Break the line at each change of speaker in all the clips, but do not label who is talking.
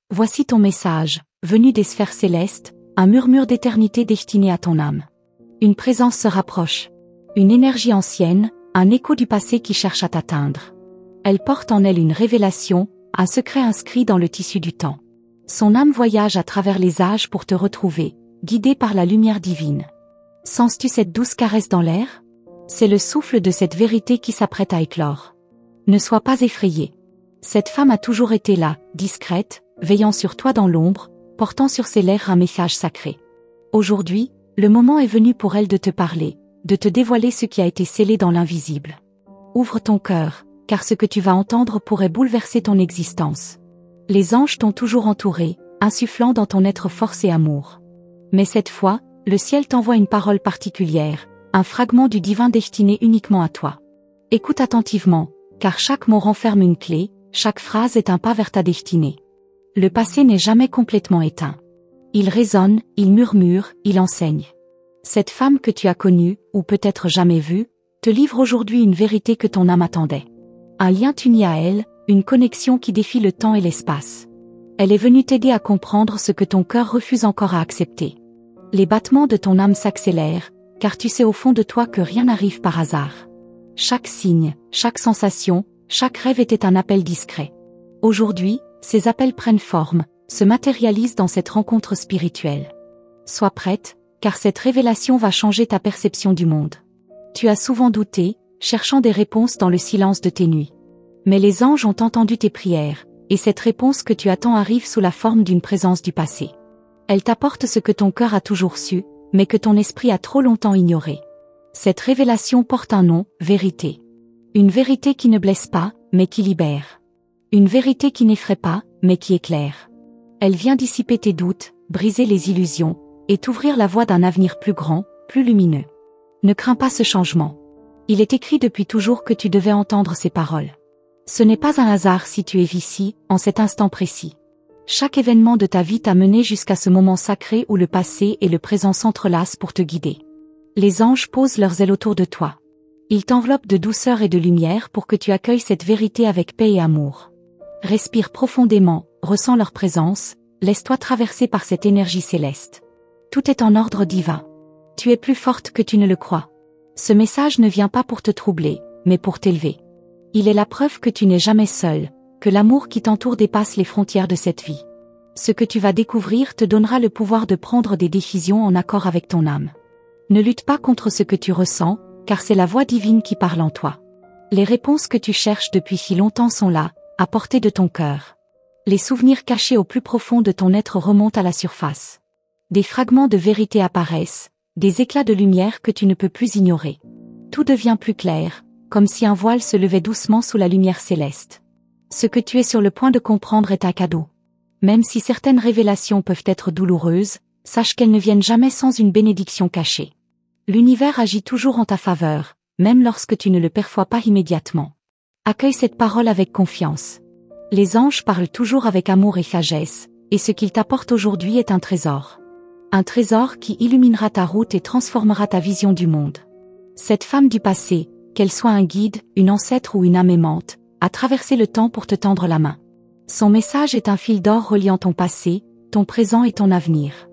Voici ton message, venu des sphères célestes, un murmure d'éternité destiné à ton âme. Une présence se rapproche. Une énergie ancienne, un écho du passé qui cherche à t'atteindre. Elle porte en elle une révélation, un secret inscrit dans le tissu du temps. Son âme voyage à travers les âges pour te retrouver, guidée par la lumière divine. Sens-tu cette douce caresse dans l'air? C'est le souffle de cette vérité qui s'apprête à éclore. Ne sois pas effrayé. Cette femme a toujours été là, discrète, veillant sur toi dans l'ombre, portant sur ses lèvres un message sacré. Aujourd'hui, le moment est venu pour elle de te parler, de te dévoiler ce qui a été scellé dans l'invisible. Ouvre ton cœur, car ce que tu vas entendre pourrait bouleverser ton existence. Les anges t'ont toujours entouré, insufflant dans ton être force et amour. Mais cette fois, le ciel t'envoie une parole particulière, un fragment du divin destiné uniquement à toi. Écoute attentivement, car chaque mot renferme une clé, chaque phrase est un pas vers ta destinée. Le passé n'est jamais complètement éteint. Il résonne, il murmure, il enseigne. Cette femme que tu as connue, ou peut-être jamais vue, te livre aujourd'hui une vérité que ton âme attendait. Un lien uni à elle, une connexion qui défie le temps et l'espace. Elle est venue t'aider à comprendre ce que ton cœur refuse encore à accepter. Les battements de ton âme s'accélèrent, car tu sais au fond de toi que rien n'arrive par hasard. Chaque signe, chaque sensation, chaque rêve était un appel discret. Aujourd'hui, ces appels prennent forme, se matérialisent dans cette rencontre spirituelle. Sois prête, car cette révélation va changer ta perception du monde. Tu as souvent douté, cherchant des réponses dans le silence de tes nuits. Mais les anges ont entendu tes prières, et cette réponse que tu attends arrive sous la forme d'une présence du passé. Elle t'apporte ce que ton cœur a toujours su, mais que ton esprit a trop longtemps ignoré. Cette révélation porte un nom, vérité. Une vérité qui ne blesse pas, mais qui libère. Une vérité qui n'effraie pas, mais qui éclaire. Elle vient dissiper tes doutes, briser les illusions, et t'ouvrir la voie d'un avenir plus grand, plus lumineux. Ne crains pas ce changement. Il est écrit depuis toujours que tu devais entendre ces paroles. Ce n'est pas un hasard si tu es ici, en cet instant précis. Chaque événement de ta vie t'a mené jusqu'à ce moment sacré où le passé et le présent s'entrelacent pour te guider. Les anges posent leurs ailes autour de toi. Ils t'enveloppent de douceur et de lumière pour que tu accueilles cette vérité avec paix et amour. Respire profondément, ressens leur présence, laisse-toi traverser par cette énergie céleste. Tout est en ordre divin. Tu es plus forte que tu ne le crois. Ce message ne vient pas pour te troubler, mais pour t'élever. Il est la preuve que tu n'es jamais seul, que l'amour qui t'entoure dépasse les frontières de cette vie. Ce que tu vas découvrir te donnera le pouvoir de prendre des décisions en accord avec ton âme. Ne lutte pas contre ce que tu ressens, car c'est la voix divine qui parle en toi. Les réponses que tu cherches depuis si longtemps sont là, à portée de ton cœur. Les souvenirs cachés au plus profond de ton être remontent à la surface. Des fragments de vérité apparaissent, des éclats de lumière que tu ne peux plus ignorer. Tout devient plus clair, comme si un voile se levait doucement sous la lumière céleste. Ce que tu es sur le point de comprendre est un cadeau. Même si certaines révélations peuvent être douloureuses, sache qu'elles ne viennent jamais sans une bénédiction cachée. L'univers agit toujours en ta faveur, même lorsque tu ne le perçois pas immédiatement. Accueille cette parole avec confiance. Les anges parlent toujours avec amour et sagesse, et ce qu'ils t'apportent aujourd'hui est un trésor. Un trésor qui illuminera ta route et transformera ta vision du monde. Cette femme du passé, qu'elle soit un guide, une ancêtre ou une âme aimante, a traversé le temps pour te tendre la main. Son message est un fil d'or reliant ton passé, ton présent et ton avenir.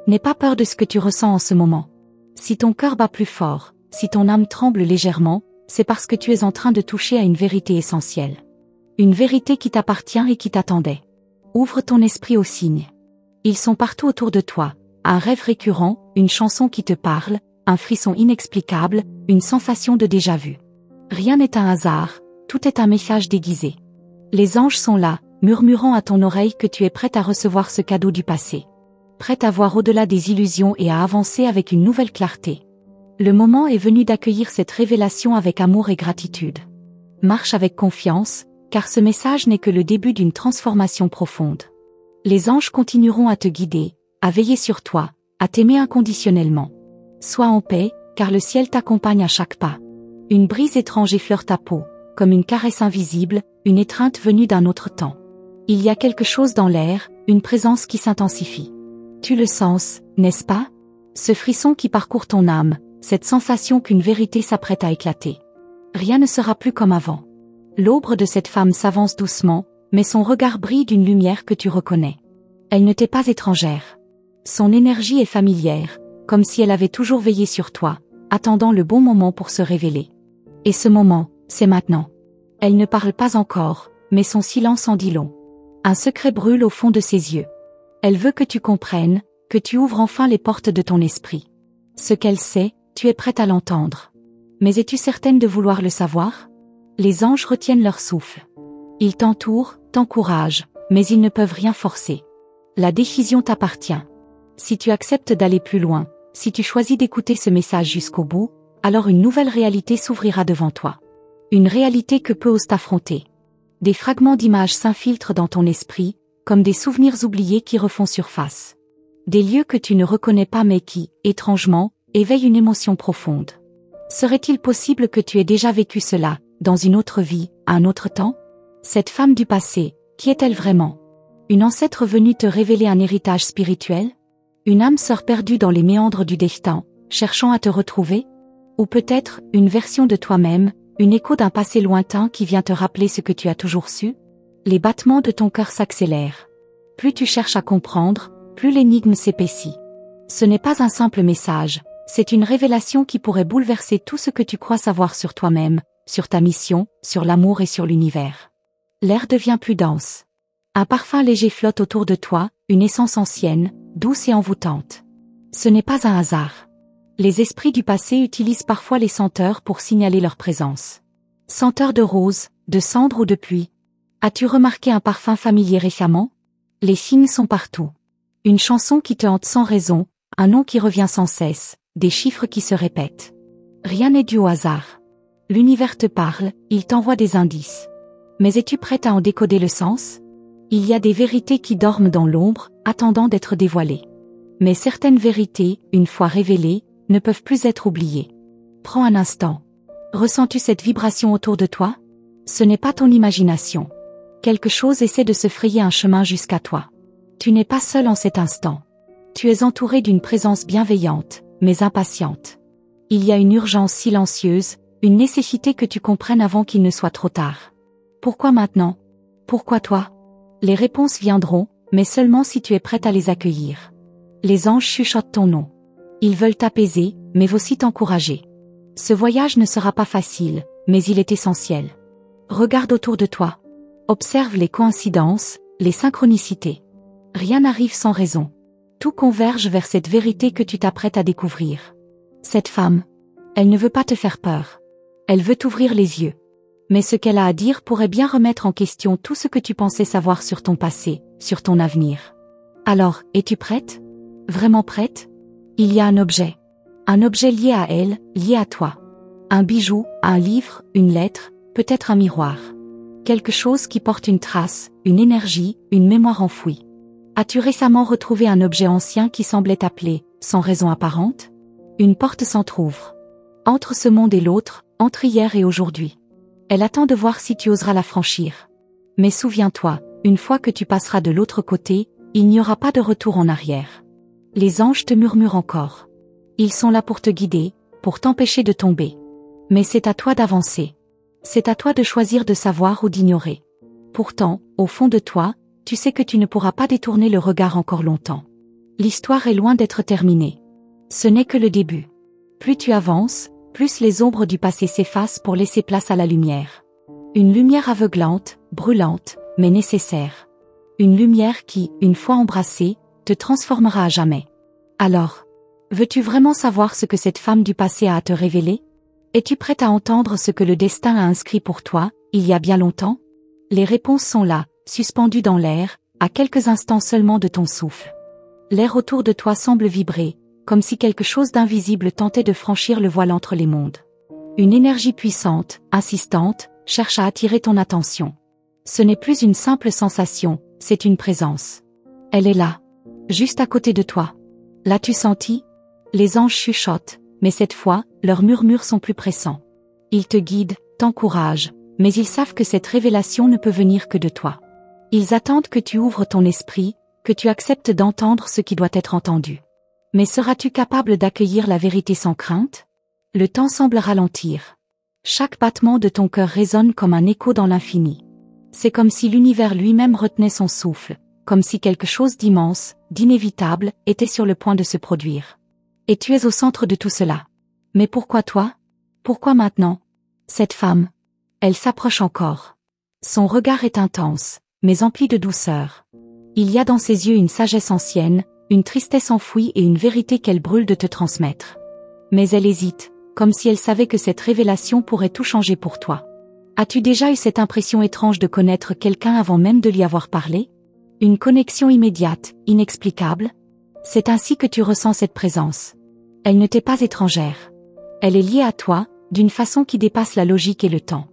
N'aie pas peur de ce que tu ressens en ce moment. Si ton cœur bat plus fort, si ton âme tremble légèrement, c'est parce que tu es en train de toucher à une vérité essentielle. Une vérité qui t'appartient et qui t'attendait. Ouvre ton esprit aux signes. Ils sont partout autour de toi. Un rêve récurrent, une chanson qui te parle, un frisson inexplicable, une sensation de déjà-vu. Rien n'est un hasard, tout est un message déguisé. Les anges sont là, murmurant à ton oreille que tu es prête à recevoir ce cadeau du passé. Prête à voir au-delà des illusions et à avancer avec une nouvelle clarté. Le moment est venu d'accueillir cette révélation avec amour et gratitude. Marche avec confiance, car ce message n'est que le début d'une transformation profonde. Les anges continueront à te guider, à veiller sur toi, à t'aimer inconditionnellement. Sois en paix, car le ciel t'accompagne à chaque pas. Une brise étrange effleure ta peau, comme une caresse invisible, une étreinte venue d'un autre temps. Il y a quelque chose dans l'air, une présence qui s'intensifie. Tu le sens, n'est-ce pas? Ce frisson qui parcourt ton âme, cette sensation qu'une vérité s'apprête à éclater. Rien ne sera plus comme avant. L'ombre de cette femme s'avance doucement, mais son regard brille d'une lumière que tu reconnais. Elle ne t'est pas étrangère. Son énergie est familière, comme si elle avait toujours veillé sur toi, attendant le bon moment pour se révéler. Et ce moment, c'est maintenant. Elle ne parle pas encore, mais son silence en dit long. Un secret brûle au fond de ses yeux. Elle veut que tu comprennes, que tu ouvres enfin les portes de ton esprit. Ce qu'elle sait, tu es prête à l'entendre. Mais es-tu certaine de vouloir le savoir? Les anges retiennent leur souffle. Ils t'entourent, t'encouragent, mais ils ne peuvent rien forcer. La décision t'appartient. Si tu acceptes d'aller plus loin, si tu choisis d'écouter ce message jusqu'au bout, alors une nouvelle réalité s'ouvrira devant toi. Une réalité que peu osent affronter. Des fragments d'images s'infiltrent dans ton esprit, comme des souvenirs oubliés qui refont surface. Des lieux que tu ne reconnais pas mais qui, étrangement, éveillent une émotion profonde. Serait-il possible que tu aies déjà vécu cela, dans une autre vie, à un autre temps? Cette femme du passé, qui est-elle vraiment? Une ancêtre venue te révéler un héritage spirituel? Une âme sœur perdue dans les méandres du destin, cherchant à te retrouver? Ou peut-être, une version de toi-même, une écho d'un passé lointain qui vient te rappeler ce que tu as toujours su? Les battements de ton cœur s'accélèrent. Plus tu cherches à comprendre, plus l'énigme s'épaissit. Ce n'est pas un simple message, c'est une révélation qui pourrait bouleverser tout ce que tu crois savoir sur toi-même, sur ta mission, sur l'amour et sur l'univers. L'air devient plus dense. Un parfum léger flotte autour de toi, une essence ancienne, douce et envoûtante. Ce n'est pas un hasard. Les esprits du passé utilisent parfois les senteurs pour signaler leur présence. Senteurs de rose, de cendre ou de pluie. As-tu remarqué un parfum familier récemment? Les signes sont partout. Une chanson qui te hante sans raison, un nom qui revient sans cesse, des chiffres qui se répètent. Rien n'est dû au hasard. L'univers te parle, il t'envoie des indices. Mais es-tu prête à en décoder le sens? Il y a des vérités qui dorment dans l'ombre, attendant d'être dévoilées. Mais certaines vérités, une fois révélées, ne peuvent plus être oubliées. Prends un instant. Ressens-tu cette vibration autour de toi? Ce n'est pas ton imagination. Quelque chose essaie de se frayer un chemin jusqu'à toi. Tu n'es pas seul en cet instant. Tu es entouré d'une présence bienveillante, mais impatiente. Il y a une urgence silencieuse, une nécessité que tu comprennes avant qu'il ne soit trop tard. Pourquoi maintenant? Pourquoi toi? Les réponses viendront, mais seulement si tu es prête à les accueillir. Les anges chuchotent ton nom. Ils veulent t'apaiser, mais aussi t'encourager. Ce voyage ne sera pas facile, mais il est essentiel. Regarde autour de toi. Observe les coïncidences, les synchronicités. Rien n'arrive sans raison. Tout converge vers cette vérité que tu t'apprêtes à découvrir. Cette femme, elle ne veut pas te faire peur. Elle veut t'ouvrir les yeux. Mais ce qu'elle a à dire pourrait bien remettre en question tout ce que tu pensais savoir sur ton passé, sur ton avenir. Alors, es-tu prête? Vraiment prête? Il y a un objet. Un objet lié à elle, lié à toi. Un bijou, un livre, une lettre, peut-être un miroir. Quelque chose qui porte une trace, une énergie, une mémoire enfouie. As-tu récemment retrouvé un objet ancien qui semblait t'appeler, sans raison apparente? Une porte s'entr'ouvre. Entre ce monde et l'autre, entre hier et aujourd'hui. Elle attend de voir si tu oseras la franchir. Mais souviens-toi, une fois que tu passeras de l'autre côté, il n'y aura pas de retour en arrière. Les anges te murmurent encore. Ils sont là pour te guider, pour t'empêcher de tomber. Mais c'est à toi d'avancer. C'est à toi de choisir de savoir ou d'ignorer. Pourtant, au fond de toi, tu sais que tu ne pourras pas détourner le regard encore longtemps. L'histoire est loin d'être terminée. Ce n'est que le début. Plus tu avances, plus les ombres du passé s'effacent pour laisser place à la lumière. Une lumière aveuglante, brûlante, mais nécessaire. Une lumière qui, une fois embrassée, te transformera à jamais. Alors, veux-tu vraiment savoir ce que cette femme du passé a à te révéler? Es-tu prête à entendre ce que le destin a inscrit pour toi, il y a bien longtemps? Les réponses sont là, suspendues dans l'air, à quelques instants seulement de ton souffle. L'air autour de toi semble vibrer, comme si quelque chose d'invisible tentait de franchir le voile entre les mondes. Une énergie puissante, insistante, cherche à attirer ton attention. Ce n'est plus une simple sensation, c'est une présence. Elle est là, juste à côté de toi. L'as-tu senti? Les anges chuchotent, mais cette fois, leurs murmures sont plus pressants. Ils te guident, t'encouragent, mais ils savent que cette révélation ne peut venir que de toi. Ils attendent que tu ouvres ton esprit, que tu acceptes d'entendre ce qui doit être entendu. Mais seras-tu capable d'accueillir la vérité sans crainte? Le temps semble ralentir. Chaque battement de ton cœur résonne comme un écho dans l'infini. C'est comme si l'univers lui-même retenait son souffle, comme si quelque chose d'immense, d'inévitable, était sur le point de se produire. Et tu es au centre de tout cela. Mais pourquoi toi? Pourquoi maintenant? Cette femme. Elle s'approche encore. Son regard est intense, mais empli de douceur. Il y a dans ses yeux une sagesse ancienne, une tristesse enfouie et une vérité qu'elle brûle de te transmettre. Mais elle hésite, comme si elle savait que cette révélation pourrait tout changer pour toi. As-tu déjà eu cette impression étrange de connaître quelqu'un avant même de lui avoir parlé? Une connexion immédiate, inexplicable? C'est ainsi que tu ressens cette présence. Elle ne t'est pas étrangère. Elle est liée à toi, d'une façon qui dépasse la logique et le temps.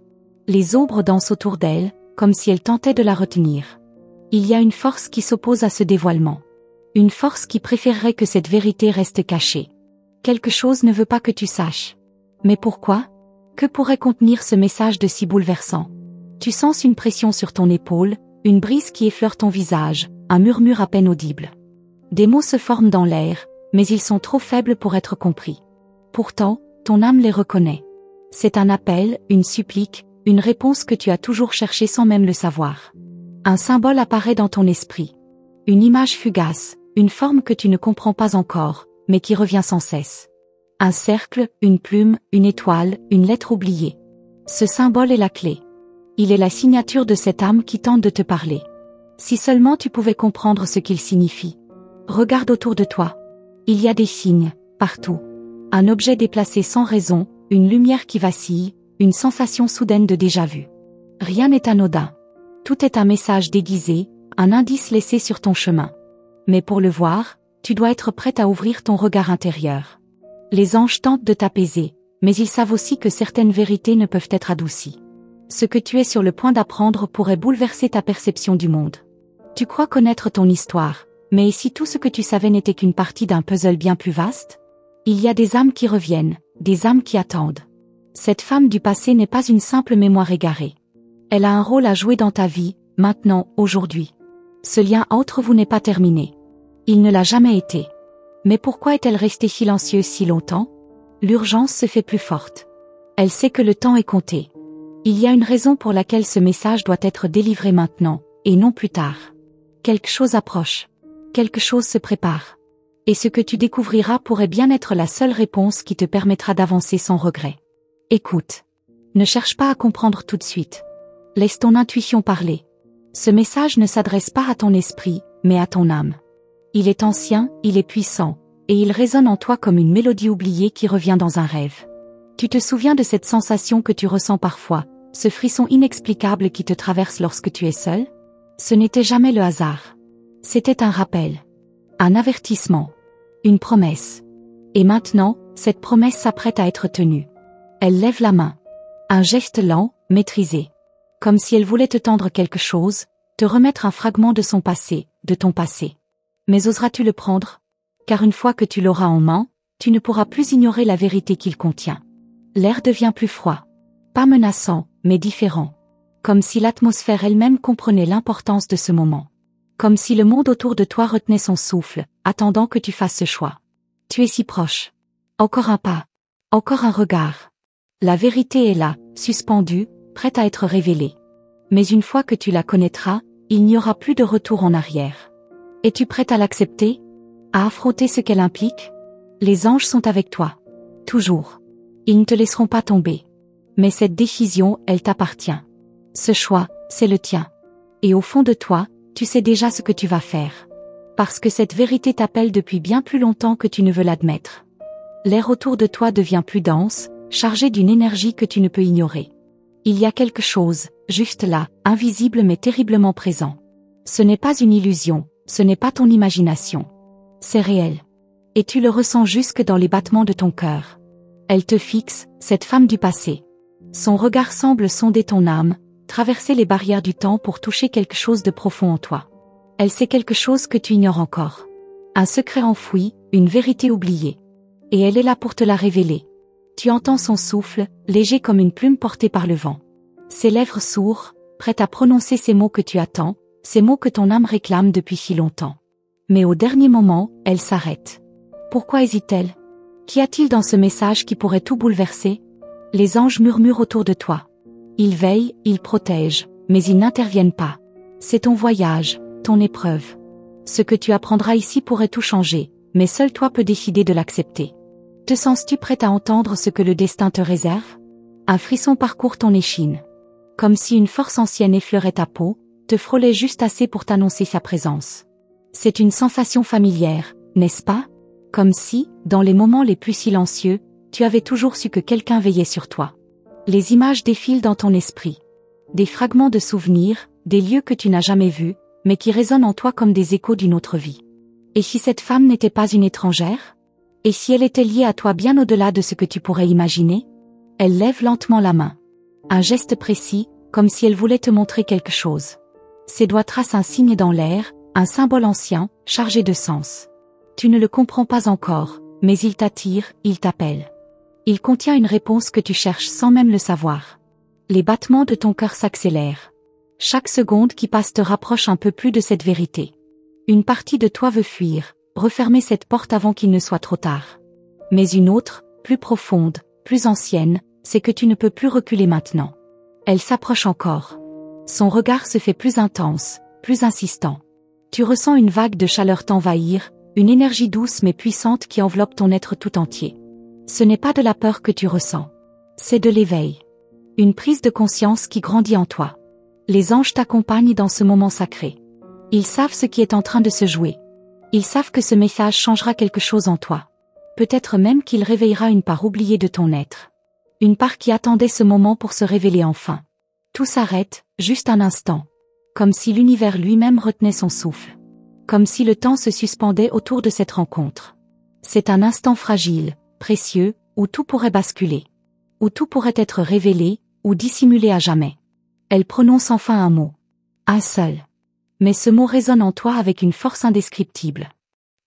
Les ombres dansent autour d'elle, comme si elle tentait de la retenir. Il y a une force qui s'oppose à ce dévoilement. Une force qui préférerait que cette vérité reste cachée. Quelque chose ne veut pas que tu saches. Mais pourquoi? Que pourrait contenir ce message de si bouleversant? Tu sens une pression sur ton épaule, une brise qui effleure ton visage, un murmure à peine audible. Des mots se forment dans l'air, mais ils sont trop faibles pour être compris. Pourtant, ton âme les reconnaît. C'est un appel, une supplique, une réponse que tu as toujours cherchée sans même le savoir. Un symbole apparaît dans ton esprit. Une image fugace, une forme que tu ne comprends pas encore, mais qui revient sans cesse. Un cercle, une plume, une étoile, une lettre oubliée. Ce symbole est la clé. Il est la signature de cette âme qui tente de te parler. Si seulement tu pouvais comprendre ce qu'il signifie. Regarde autour de toi. Il y a des signes, partout. Un objet déplacé sans raison, une lumière qui vacille, une sensation soudaine de déjà-vu. Rien n'est anodin. Tout est un message déguisé, un indice laissé sur ton chemin. Mais pour le voir, tu dois être prête à ouvrir ton regard intérieur. Les anges tentent de t'apaiser, mais ils savent aussi que certaines vérités ne peuvent être adoucies. Ce que tu es sur le point d'apprendre pourrait bouleverser ta perception du monde. Tu crois connaître ton histoire, mais et si tout ce que tu savais n'était qu'une partie d'un puzzle bien plus vaste? Il y a des âmes qui reviennent, des âmes qui attendent. Cette femme du passé n'est pas une simple mémoire égarée. Elle a un rôle à jouer dans ta vie, maintenant, aujourd'hui. Ce lien entre vous n'est pas terminé. Il ne l'a jamais été. Mais pourquoi est-elle restée silencieuse si longtemps? L'urgence se fait plus forte. Elle sait que le temps est compté. Il y a une raison pour laquelle ce message doit être délivré maintenant, et non plus tard. Quelque chose approche. Quelque chose se prépare. Et ce que tu découvriras pourrait bien être la seule réponse qui te permettra d'avancer sans regret. Écoute. Ne cherche pas à comprendre tout de suite. Laisse ton intuition parler. Ce message ne s'adresse pas à ton esprit, mais à ton âme. Il est ancien, il est puissant, et il résonne en toi comme une mélodie oubliée qui revient dans un rêve. Tu te souviens de cette sensation que tu ressens parfois, ce frisson inexplicable qui te traverse lorsque tu es seul? Ce n'était jamais le hasard. C'était un rappel. Un avertissement. Une promesse. Et maintenant, cette promesse s'apprête à être tenue. Elle lève la main. Un geste lent, maîtrisé. Comme si elle voulait te tendre quelque chose, te remettre un fragment de son passé, de ton passé. Mais oseras-tu le prendre? Car une fois que tu l'auras en main, tu ne pourras plus ignorer la vérité qu'il contient. L'air devient plus froid. Pas menaçant, mais différent. Comme si l'atmosphère elle-même comprenait l'importance de ce moment. Comme si le monde autour de toi retenait son souffle, attendant que tu fasses ce choix. Tu es si proche. Encore un pas. Encore un regard. La vérité est là, suspendue, prête à être révélée. Mais une fois que tu la connaîtras, il n'y aura plus de retour en arrière. Es-tu prête à l'accepter? À affronter ce qu'elle implique? Les anges sont avec toi. Toujours. Ils ne te laisseront pas tomber. Mais cette décision, elle t'appartient. Ce choix, c'est le tien. Et au fond de toi, tu sais déjà ce que tu vas faire. Parce que cette vérité t'appelle depuis bien plus longtemps que tu ne veux l'admettre. L'air autour de toi devient plus dense, chargé d'une énergie que tu ne peux ignorer. Il y a quelque chose, juste là, invisible mais terriblement présent. Ce n'est pas une illusion, ce n'est pas ton imagination. C'est réel. Et tu le ressens jusque dans les battements de ton cœur. Elle te fixe, cette femme du passé. Son regard semble sonder ton âme, traverser les barrières du temps pour toucher quelque chose de profond en toi. Elle sait quelque chose que tu ignores encore. Un secret enfoui, une vérité oubliée. Et elle est là pour te la révéler. Tu entends son souffle, léger comme une plume portée par le vent. Ses lèvres sourdes, prêtes à prononcer ces mots que tu attends, ces mots que ton âme réclame depuis si longtemps. Mais au dernier moment, elle s'arrête. Pourquoi hésite-t-elle? Qu'y a-t-il dans ce message qui pourrait tout bouleverser? Les anges murmurent autour de toi. Ils veillent, ils protègent, mais ils n'interviennent pas. C'est ton voyage, ton épreuve. Ce que tu apprendras ici pourrait tout changer, mais seul toi peux décider de l'accepter. Te sens-tu prête à entendre ce que le destin te réserve? Un frisson parcourt ton échine. Comme si une force ancienne effleurait ta peau, te frôlait juste assez pour t'annoncer sa présence. C'est une sensation familière, n'est-ce pas? Comme si, dans les moments les plus silencieux, tu avais toujours su que quelqu'un veillait sur toi. Les images défilent dans ton esprit. Des fragments de souvenirs, des lieux que tu n'as jamais vus, mais qui résonnent en toi comme des échos d'une autre vie. Et si cette femme n'était pas une étrangère? Et si elle était liée à toi bien au-delà de ce que tu pourrais imaginer? Elle lève lentement la main. Un geste précis, comme si elle voulait te montrer quelque chose. Ses doigts tracent un signe dans l'air, un symbole ancien, chargé de sens. Tu ne le comprends pas encore, mais il t'attire, il t'appelle. Il contient une réponse que tu cherches sans même le savoir. Les battements de ton cœur s'accélèrent. Chaque seconde qui passe te rapproche un peu plus de cette vérité. Une partie de toi veut fuir, refermer cette porte avant qu'il ne soit trop tard. Mais une autre, plus profonde, plus ancienne, c'est que tu ne peux plus reculer maintenant. Elle s'approche encore. Son regard se fait plus intense, plus insistant. Tu ressens une vague de chaleur t'envahir, une énergie douce mais puissante qui enveloppe ton être tout entier. Ce n'est pas de la peur que tu ressens. C'est de l'éveil. Une prise de conscience qui grandit en toi. Les anges t'accompagnent dans ce moment sacré. Ils savent ce qui est en train de se jouer. Ils savent que ce message changera quelque chose en toi. Peut-être même qu'il réveillera une part oubliée de ton être. Une part qui attendait ce moment pour se révéler enfin. Tout s'arrête, juste un instant. Comme si l'univers lui-même retenait son souffle. Comme si le temps se suspendait autour de cette rencontre. C'est un instant fragile, précieux, où tout pourrait basculer. Où tout pourrait être révélé, ou dissimulé à jamais. Elle prononce enfin un mot. Un seul. Mais ce mot résonne en toi avec une force indescriptible.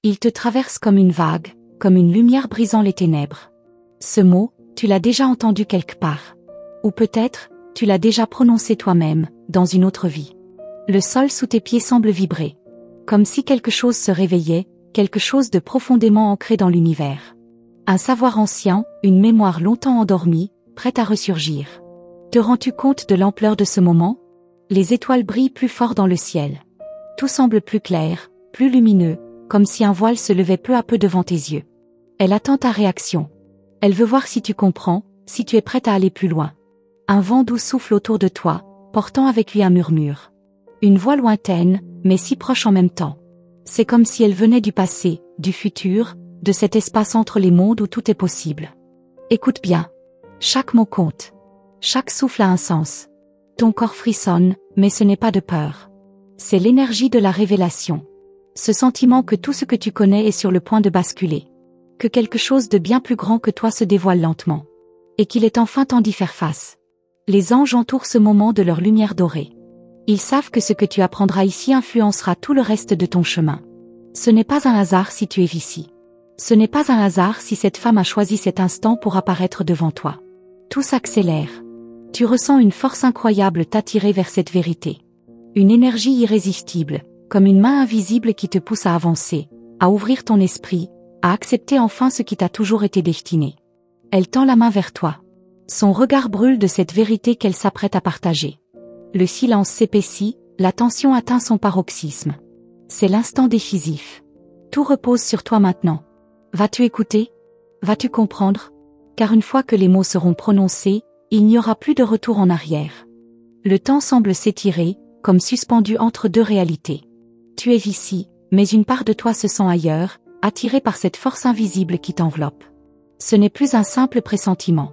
Il te traverse comme une vague, comme une lumière brisant les ténèbres. Ce mot, tu l'as déjà entendu quelque part. Ou peut-être, tu l'as déjà prononcé toi-même, dans une autre vie. Le sol sous tes pieds semble vibrer. Comme si quelque chose se réveillait, quelque chose de profondément ancré dans l'univers. Un savoir ancien, une mémoire longtemps endormie, prête à ressurgir. Te rends-tu compte de l'ampleur de ce moment? Les étoiles brillent plus fort dans le ciel. Tout semble plus clair, plus lumineux, comme si un voile se levait peu à peu devant tes yeux. Elle attend ta réaction. Elle veut voir si tu comprends, si tu es prête à aller plus loin. Un vent doux souffle autour de toi, portant avec lui un murmure. Une voix lointaine, mais si proche en même temps. C'est comme si elle venait du passé, du futur, de cet espace entre les mondes où tout est possible. Écoute bien. Chaque mot compte. Chaque souffle a un sens. Ton corps frissonne, mais ce n'est pas de peur. C'est l'énergie de la révélation. Ce sentiment que tout ce que tu connais est sur le point de basculer. Que quelque chose de bien plus grand que toi se dévoile lentement. Et qu'il est enfin temps d'y faire face. Les anges entourent ce moment de leur lumière dorée. Ils savent que ce que tu apprendras ici influencera tout le reste de ton chemin. Ce n'est pas un hasard si tu es ici. Ce n'est pas un hasard si cette femme a choisi cet instant pour apparaître devant toi. Tout s'accélère. Tu ressens une force incroyable t'attirer vers cette vérité. Une énergie irrésistible, comme une main invisible qui te pousse à avancer, à ouvrir ton esprit, à accepter enfin ce qui t'a toujours été destiné. Elle tend la main vers toi. Son regard brûle de cette vérité qu'elle s'apprête à partager. Le silence s'épaissit, la tension atteint son paroxysme. C'est l'instant décisif. Tout repose sur toi maintenant. Vas-tu écouter? Vas-tu comprendre? Car une fois que les mots seront prononcés, il n'y aura plus de retour en arrière. Le temps semble s'étirer, comme suspendu entre deux réalités. Tu es ici, mais une part de toi se sent ailleurs, attirée par cette force invisible qui t'enveloppe. Ce n'est plus un simple pressentiment.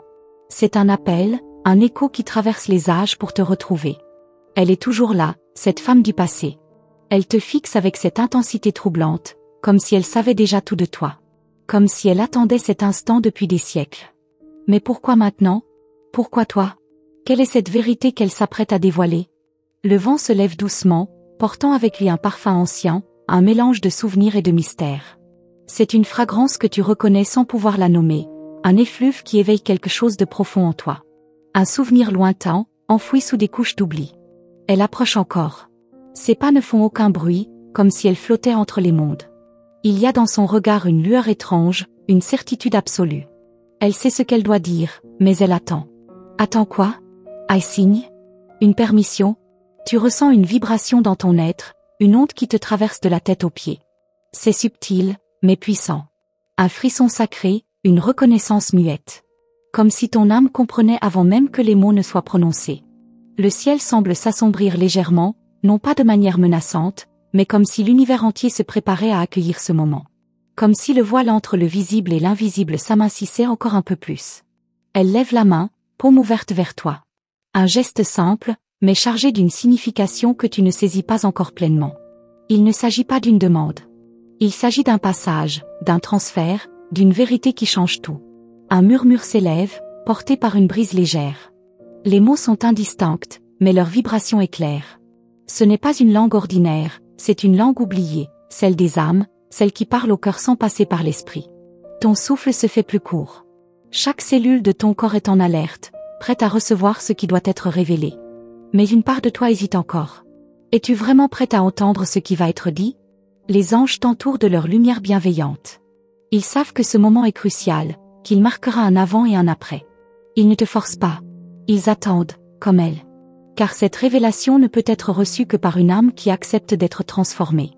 C'est un appel, un écho qui traverse les âges pour te retrouver. Elle est toujours là, cette femme du passé. Elle te fixe avec cette intensité troublante, comme si elle savait déjà tout de toi. Comme si elle attendait cet instant depuis des siècles. Mais pourquoi maintenant? Pourquoi toi? Quelle est cette vérité qu'elle s'apprête à dévoiler? Le vent se lève doucement, portant avec lui un parfum ancien, un mélange de souvenirs et de mystères. C'est une fragrance que tu reconnais sans pouvoir la nommer, un effluve qui éveille quelque chose de profond en toi. Un souvenir lointain, enfoui sous des couches d'oubli. Elle approche encore. Ses pas ne font aucun bruit, comme si elle flottait entre les mondes. Il y a dans son regard une lueur étrange, une certitude absolue. Elle sait ce qu'elle doit dire, mais elle attend. Attends quoi? Un signe? Une permission? Tu ressens une vibration dans ton être, Une onde qui te traverse de la tête aux pieds. C'est subtil, mais puissant. Un frisson sacré, une reconnaissance muette. Comme si ton âme comprenait avant même que les mots ne soient prononcés. Le ciel semble s'assombrir légèrement, non pas de manière menaçante, mais comme si l'univers entier se préparait à accueillir ce moment. Comme si le voile entre le visible et l'invisible s'amincissait encore un peu plus. Elle lève la main, paume ouverte vers toi. Un geste simple, mais chargé d'une signification que tu ne saisis pas encore pleinement. Il ne s'agit pas d'une demande. Il s'agit d'un passage, d'un transfert, d'une vérité qui change tout. Un murmure s'élève, porté par une brise légère. Les mots sont indistincts, mais leur vibration est claire. Ce n'est pas une langue ordinaire, c'est une langue oubliée, celle des âmes, celle qui parle au cœur sans passer par l'esprit. Ton souffle se fait plus court. Chaque cellule de ton corps est en alerte, prête à recevoir ce qui doit être révélé. Mais une part de toi hésite encore. Es-tu vraiment prête à entendre ce qui va être dit? Les anges t'entourent de leur lumière bienveillante. Ils savent que ce moment est crucial, qu'il marquera un avant et un après. Ils ne te forcent pas. Ils attendent, comme elle. Car cette révélation ne peut être reçue que par une âme qui accepte d'être transformée.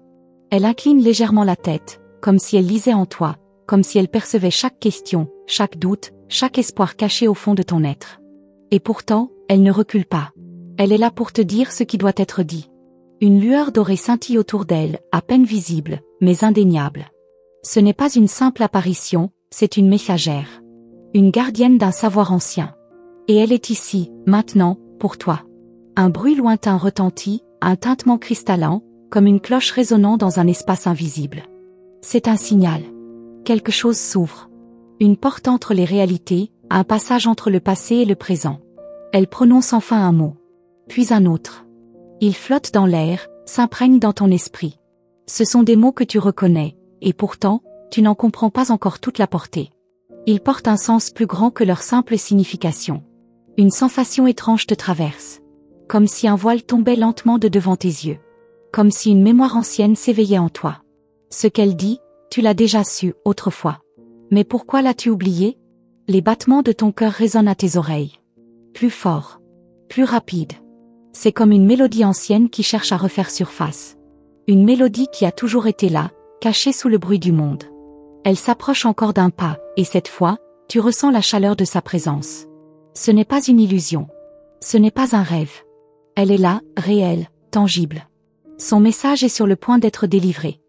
Elle incline légèrement la tête, comme si elle lisait en toi, comme si elle percevait chaque question, chaque doute, chaque espoir caché au fond de ton être. Et pourtant, elle ne recule pas. Elle est là pour te dire ce qui doit être dit. Une lueur dorée scintille autour d'elle, à peine visible, mais indéniable. Ce n'est pas une simple apparition, c'est une messagère. Une gardienne d'un savoir ancien. Et elle est ici, maintenant, pour toi. Un bruit lointain retentit, un tintement cristallin, comme une cloche résonnant dans un espace invisible. C'est un signal. Quelque chose s'ouvre. Une porte entre les réalités, un passage entre le passé et le présent. Elle prononce enfin un mot. Puis un autre. Ils flottent dans l'air, s'imprègnent dans ton esprit. Ce sont des mots que tu reconnais, et pourtant, tu n'en comprends pas encore toute la portée. Ils portent un sens plus grand que leur simple signification. Une sensation étrange te traverse. Comme si un voile tombait lentement de devant tes yeux. Comme si une mémoire ancienne s'éveillait en toi. Ce qu'elle dit, tu l'as déjà su, autrefois. Mais pourquoi l'as-tu oublié? Les battements de ton cœur résonnent à tes oreilles. Plus fort. Plus rapide. C'est comme une mélodie ancienne qui cherche à refaire surface. Une mélodie qui a toujours été là, cachée sous le bruit du monde. Elle s'approche encore d'un pas, et cette fois, tu ressens la chaleur de sa présence. Ce n'est pas une illusion. Ce n'est pas un rêve. Elle est là, réelle, tangible. Son message est sur le point d'être délivré.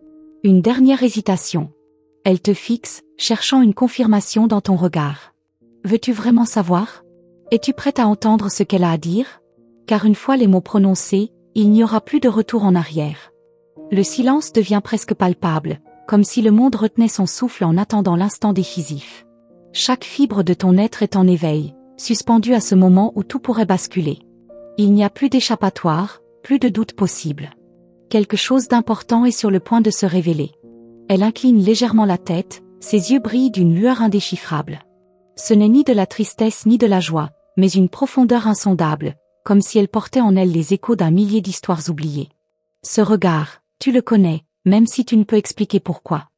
Une dernière hésitation. Elle te fixe, cherchant une confirmation dans ton regard. Veux-tu vraiment savoir? Es-tu prête à entendre ce qu'elle a à dire? Car une fois les mots prononcés, il n'y aura plus de retour en arrière. Le silence devient presque palpable, comme si le monde retenait son souffle en attendant l'instant décisif. Chaque fibre de ton être est en éveil, suspendue à ce moment où tout pourrait basculer. Il n'y a plus d'échappatoire, plus de doute possible. Quelque chose d'important est sur le point de se révéler. Elle incline légèrement la tête, ses yeux brillent d'une lueur indéchiffrable. Ce n'est ni de la tristesse ni de la joie, mais une profondeur insondable, comme si elle portait en elle les échos d'un millier d'histoires oubliées. Ce regard, tu le connais, même si tu ne peux expliquer pourquoi.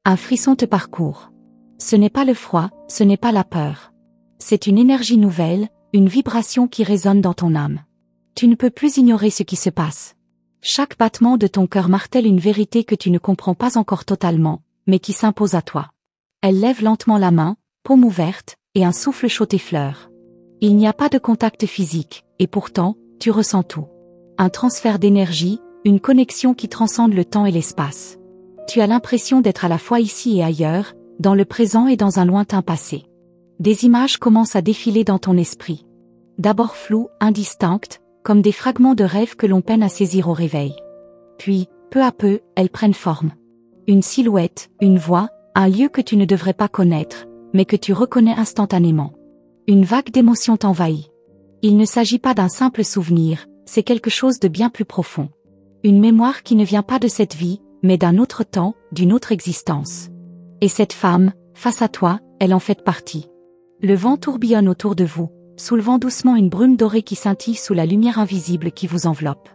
Un frisson te parcourt. Ce n'est pas le froid, ce n'est pas la peur. C'est une énergie nouvelle, une vibration qui résonne dans ton âme. Tu ne peux plus ignorer ce qui se passe. Chaque battement de ton cœur martèle une vérité que tu ne comprends pas encore totalement, mais qui s'impose à toi. Elle lève lentement la main, paume ouverte, et un souffle chaud t'effleure. Il n'y a pas de contact physique, et pourtant, tu ressens tout. Un transfert d'énergie, une connexion qui transcende le temps et l'espace. Tu as l'impression d'être à la fois ici et ailleurs, dans le présent et dans un lointain passé. Des images commencent à défiler dans ton esprit. D'abord floues, indistinctes, comme des fragments de rêves que l'on peine à saisir au réveil. Puis, peu à peu, elles prennent forme. Une silhouette, une voix, un lieu que tu ne devrais pas connaître, mais que tu reconnais instantanément. Une vague d'émotion t'envahit. Il ne s'agit pas d'un simple souvenir, c'est quelque chose de bien plus profond. Une mémoire qui ne vient pas de cette vie, mais d'un autre temps, d'une autre existence. Et cette femme, face à toi, elle en fait partie. Le vent tourbillonne autour de vous, soulevant doucement une brume dorée qui scintille sous la lumière invisible qui vous enveloppe.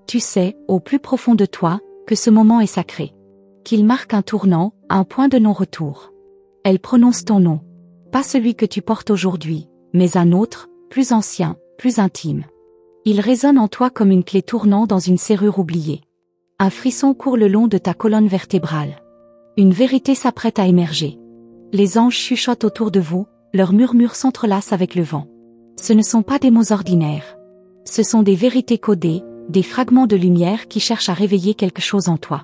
Tu sais, au plus profond de toi, que ce moment est sacré. Qu'il marque un tournant, un point de non-retour. Elle prononce ton nom. Pas celui que tu portes aujourd'hui, mais un autre, plus ancien, plus intime. Il résonne en toi comme une clé tournant dans une serrure oubliée. Un frisson court le long de ta colonne vertébrale. Une vérité s'apprête à émerger. Les anges chuchotent autour de vous, leurs murmures s'entrelacent avec le vent. Ce ne sont pas des mots ordinaires. Ce sont des vérités codées, des fragments de lumière qui cherchent à réveiller quelque chose en toi.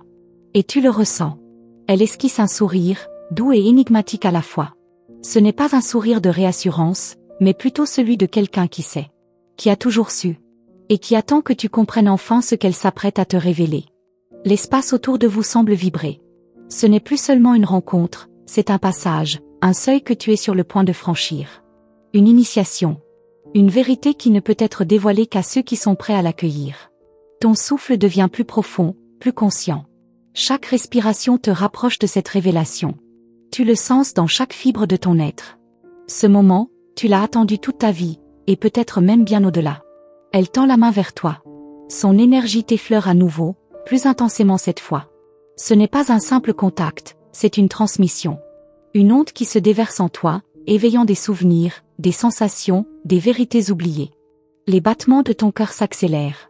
Et tu le ressens. Elle esquisse un sourire, doux et énigmatique à la fois. Ce n'est pas un sourire de réassurance, mais plutôt celui de quelqu'un qui sait. Qui a toujours su. Et qui attend que tu comprennes enfin ce qu'elle s'apprête à te révéler. L'espace autour de vous semble vibrer. Ce n'est plus seulement une rencontre, c'est un passage, un seuil que tu es sur le point de franchir. Une initiation. Une vérité qui ne peut être dévoilée qu'à ceux qui sont prêts à l'accueillir. Ton souffle devient plus profond, plus conscient. Chaque respiration te rapproche de cette révélation. Tu le sens dans chaque fibre de ton être. Ce moment, tu l'as attendu toute ta vie, et peut-être même bien au-delà. Elle tend la main vers toi. Son énergie t'effleure à nouveau, plus intensément cette fois. Ce n'est pas un simple contact, c'est une transmission. Une onde qui se déverse en toi, éveillant des souvenirs, des sensations, des vérités oubliées. Les battements de ton cœur s'accélèrent.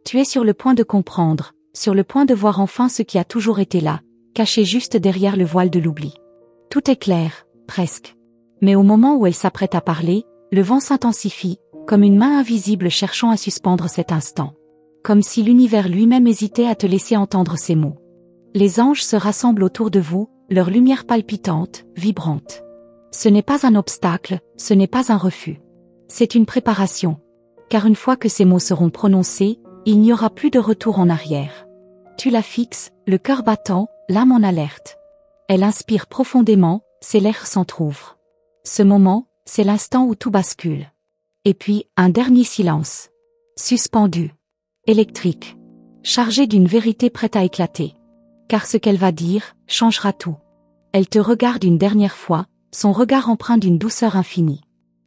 Tu es sur le point de comprendre, sur le point de voir enfin ce qui a toujours été là, caché juste derrière le voile de l'oubli. Tout est clair, presque. Mais au moment où elle s'apprête à parler, le vent s'intensifie, comme une main invisible cherchant à suspendre cet instant. Comme si l'univers lui-même hésitait à te laisser entendre ces mots. Les anges se rassemblent autour de vous, leur lumière palpitante, vibrante. Ce n'est pas un obstacle, ce n'est pas un refus. C'est une préparation. Car une fois que ces mots seront prononcés, il n'y aura plus de retour en arrière. Tu la fixes, le cœur battant, l'âme en alerte. Elle inspire profondément, ses lèvres s'entr'ouvrent. Ce moment, c'est l'instant où tout bascule. Et puis, un dernier silence. Suspendu. Électrique. Chargé d'une vérité prête à éclater. Car ce qu'elle va dire, changera tout. Elle te regarde une dernière fois, son regard empreint d'une douceur infinie.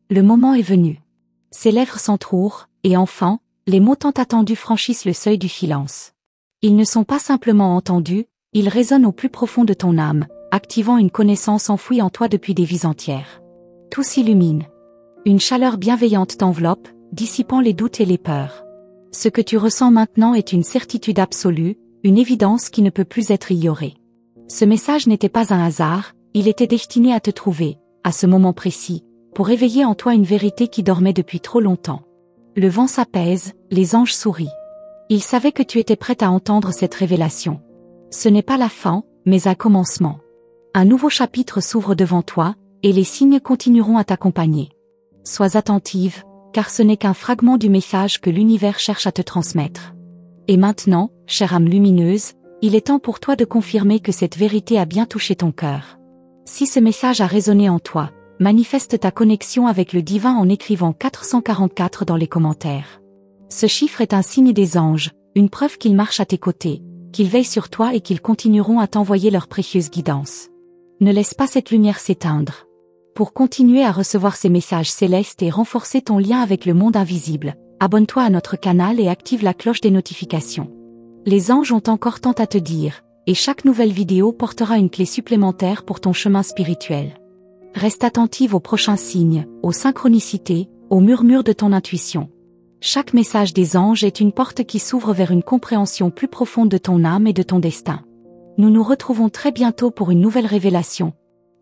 Le moment est venu. Ses lèvres s'entrouvent, et enfin, les mots tant attendus franchissent le seuil du silence. Ils ne sont pas simplement entendus, ils résonnent au plus profond de ton âme, activant une connaissance enfouie en toi depuis des vies entières. Tout s'illumine. Une chaleur bienveillante t'enveloppe, dissipant les doutes et les peurs. Ce que tu ressens maintenant est une certitude absolue, une évidence qui ne peut plus être ignorée. Ce message n'était pas un hasard, il était destiné à te trouver, à ce moment précis, pour éveiller en toi une vérité qui dormait depuis trop longtemps. Le vent s'apaise, les anges sourient. Ils savaient que tu étais prête à entendre cette révélation. Ce n'est pas la fin, mais un commencement. Un nouveau chapitre s'ouvre devant toi, et les signes continueront à t'accompagner. Sois attentive, car ce n'est qu'un fragment du message que l'univers cherche à te transmettre. Et maintenant, chère âme lumineuse, il est temps pour toi de confirmer que cette vérité a bien touché ton cœur. Si ce message a résonné en toi, manifeste ta connexion avec le divin en écrivant 444 dans les commentaires. Ce chiffre est un signe des anges, une preuve qu'ils marchent à tes côtés, qu'ils veillent sur toi et qu'ils continueront à t'envoyer leur précieuse guidance. Ne laisse pas cette lumière s'éteindre. Pour continuer à recevoir ces messages célestes et renforcer ton lien avec le monde invisible, abonne-toi à notre canal et active la cloche des notifications. Les anges ont encore tant à te dire, et chaque nouvelle vidéo portera une clé supplémentaire pour ton chemin spirituel. Reste attentive aux prochains signes, aux synchronicités, aux murmures de ton intuition. Chaque message des anges est une porte qui s'ouvre vers une compréhension plus profonde de ton âme et de ton destin. Nous nous retrouvons très bientôt pour une nouvelle révélation.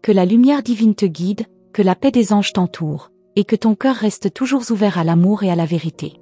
Que la lumière divine te guide, que la paix des anges t'entoure, et que ton cœur reste toujours ouvert à l'amour et à la vérité.